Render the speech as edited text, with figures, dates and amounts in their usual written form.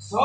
100